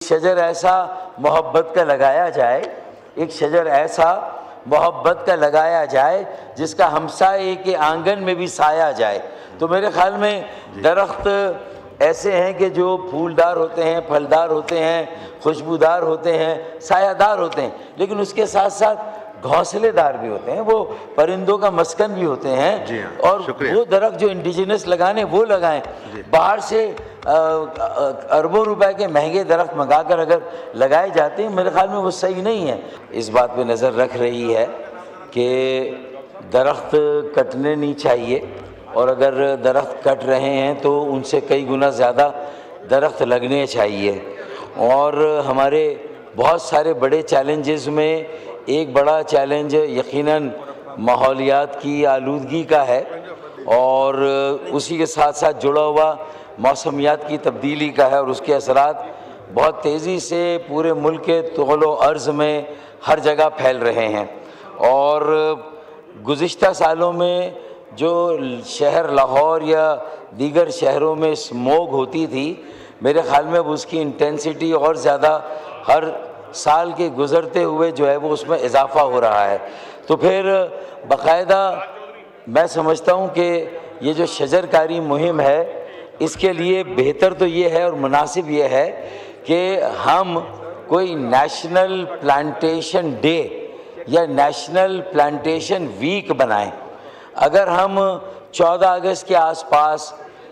شجر ایسا محبت کا لگایا جائے، ایک شجر ایسا محبت کا لگایا جائے جس کا ہمسائے کے آنگن میں بھی سایہ جائے۔ تو میرے خیال میں درخت ایسے ہیں کہ جو پھولدار ہوتے ہیں، پھلدار ہوتے ہیں، خوشبودار ہوتے ہیں، سایہ دار ہوتے ہیں، لیکن اس کے ساتھ ساتھ گھونسلے دار بھی ہوتے ہیں، وہ پرندوں کا مسکن بھی ہوتے ہیں۔ اور وہ درخت جو انڈیجنس لگانے وہ لگائیں، باہر سے اربوں روپے کے مہنگے درخت منگا کر اگر لگائے جاتے ہیں، میرے خیال میں وہ صحیح نہیں ہے۔ اس بات پہ نظر رکھ رہی ہے کہ درخت کٹنے نہیں چاہیے، اور اگر درخت کٹ رہے ہیں تو ان سے کئی گنا زیادہ درخت لگنے چاہیے۔ اور ہمارے بہت سارے بڑے چیلنجز میں ایک بڑا چیلنج یقیناً ماحولیات کی آلودگی کا ہے، اور اسی کے ساتھ ساتھ جڑا ہوا موسمیات کی تبدیلی کا ہے، اور اس کے اثرات بہت تیزی سے پورے ملک کے طول و عرض میں ہر جگہ پھیل رہے ہیں۔ اور گزشتہ سالوں میں جو شہر لاہور یا دیگر شہروں میں اسموگ ہوتی تھی، میرے خیال میں اب اس کی انٹینسٹی اور زیادہ ہر سال کے گزرتے ہوئے جو ہے وہ اس میں اضافہ ہو رہا ہے۔ تو پھر باقاعدہ میں سمجھتا ہوں کہ یہ جو شجر کاری مہم ہے، اس کے لیے بہتر تو یہ ہے اور مناسب یہ ہے کہ ہم کوئی نیشنل پلانٹیشن ڈے یا نیشنل پلانٹیشن ویک بنائیں۔ اگر ہم 14 اگست کے آس پاس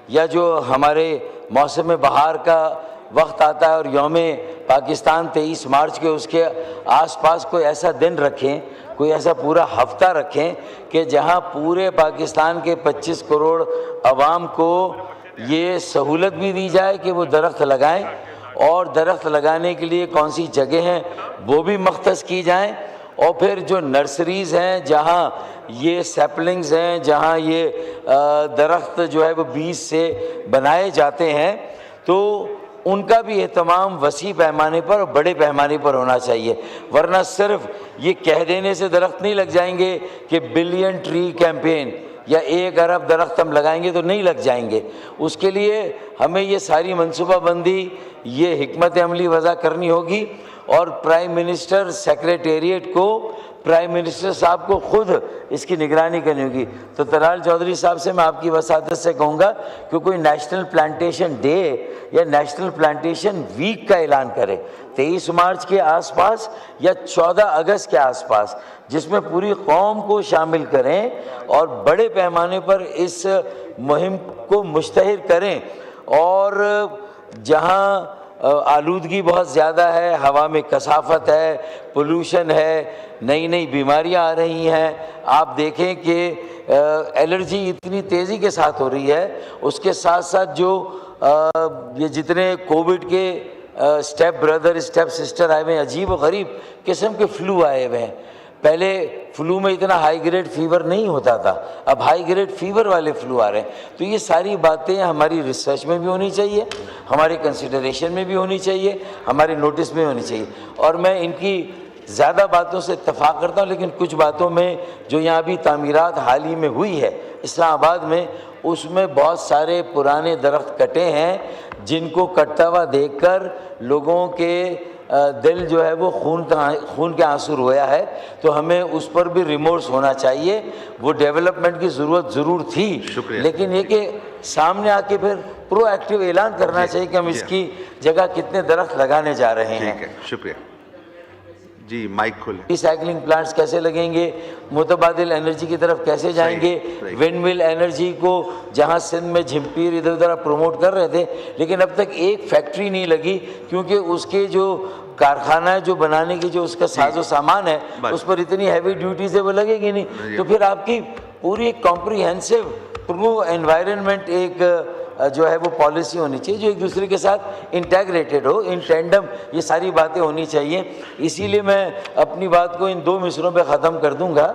یا جو ہمارے موسم بہار کا وقت آتا ہے اور یوم پاکستان 23 مارچ کے اس کے آس پاس کوئی ایسا دن رکھیں، کوئی ایسا پورا ہفتہ رکھیں کہ جہاں پورے پاکستان کے 25 کروڑ عوام کو یہ سہولت بھی دی جائے کہ وہ درخت لگائیں، اور درخت لگانے کے لیے کون سی جگہ ہیں وہ بھی مختص کی جائیں، اور پھر جو نرسریز ہیں جہاں یہ سیپلنگز ہیں، جہاں یہ درخت جو ہے وہ بیج سے بنائے جاتے ہیں، تو ان کا بھی اہتمام وسیع پیمانے پر اور بڑے پیمانے پر ہونا چاہیے۔ ورنہ صرف یہ کہہ دینے سے درخت نہیں لگ جائیں گے کہ بلین ٹری کیمپین یا 1 ارب درخت ہم لگائیں گے تو نہیں لگ جائیں گے۔ اس کے لیے ہمیں یہ ساری منصوبہ بندی، یہ حکمت عملی وضع کرنی ہوگی، اور پرائم منسٹر سیکریٹریٹ کو، پرائم منسٹر صاحب کو خود اس کی نگرانی کرنی ہوگی۔ تو طلال چودھری صاحب سے میں آپ کی وساطت سے کہوں گا کہ کوئی نیشنل پلانٹیشن ڈے یا نیشنل پلانٹیشن ویک کا اعلان کرے 23 مارچ کے آس پاس یا 14 اگست کے آس پاس، جس میں پوری قوم کو شامل کریں اور بڑے پیمانے پر اس مہم کو مشتہر کریں۔ اور جہاں آلودگی بہت زیادہ ہے، ہوا میں کثافت ہے، پولوشن ہے، نئی نئی بیماریاں آ رہی ہیں، آپ دیکھیں کہ الرجی اتنی تیزی کے ساتھ ہو رہی ہے، اس کے ساتھ ساتھ جو یہ جتنے کووڈ کے اسٹیپ بردر اسٹیپ سسٹر آئے ہوئے ہیں، عجیب و غریب قسم کے فلو آئے ہوئے ہیں۔ پہلے فلو میں اتنا ہائی گریڈ فیور نہیں ہوتا تھا، اب ہائی گریڈ فیور والے فلو آ رہے ہیں۔ تو یہ ساری باتیں ہماری ریسرچ میں بھی ہونی چاہیے، ہماری کنسیڈریشن میں بھی ہونی چاہیے، ہمارے نوٹس میں ہونی چاہیے۔ اور میں ان کی زیادہ باتوں سے اتفاق کرتا ہوں، لیکن کچھ باتوں میں جو یہاں بھی تعمیرات حال ہی میں ہوئی ہے اسلام آباد میں، اس میں بہت سارے پرانے درخت کٹے ہیں، جن کو کٹتا ہوا دیکھ کر لوگوں کے دل جو ہے وہ خون کے آنسو رویا ہے۔ تو ہمیں اس پر بھی ریمورس ہونا چاہیے۔ وہ ڈیولپمنٹ کی ضرورت ضرور تھی، لیکن یہ کہ سامنے آ کے پھر پرو ایکٹیو اعلان کرنا چاہیے کہ ہم اس کی جگہ کتنے درخت لگانے جا رہے ہیں۔ شکریہ جی، مائک کھولیں۔ ری سائیکلنگ پلانٹس کیسے لگیں گے، متبادل انرجی کی طرف کیسے جائیں گے، ونڈ مل انرجی کو جہاں سندھ میں جھمپیر ادھر ادھر پروموٹ کر رہے تھے، لیکن اب تک ایک فیکٹری نہیں لگی، کیونکہ اس کے جو کارخانہ ہے جو بنانے کی جو اس کا ساز و سامان ہے، اس پر اتنی ہیوی ڈیوٹیز ہے، وہ لگے گی نہیں۔ تو پھر آپ کی پوری کمپریہنسو پرو انوائرنمنٹ ایک جو ہے وہ پالیسی ہونی چاہیے جو ایک دوسرے کے ساتھ انٹیگریٹڈ ہو، ان ٹینڈم یہ ساری باتیں ہونی چاہیے۔ اسی لیے میں اپنی بات کو ان 2 مصروں پہ ختم کر دوں گا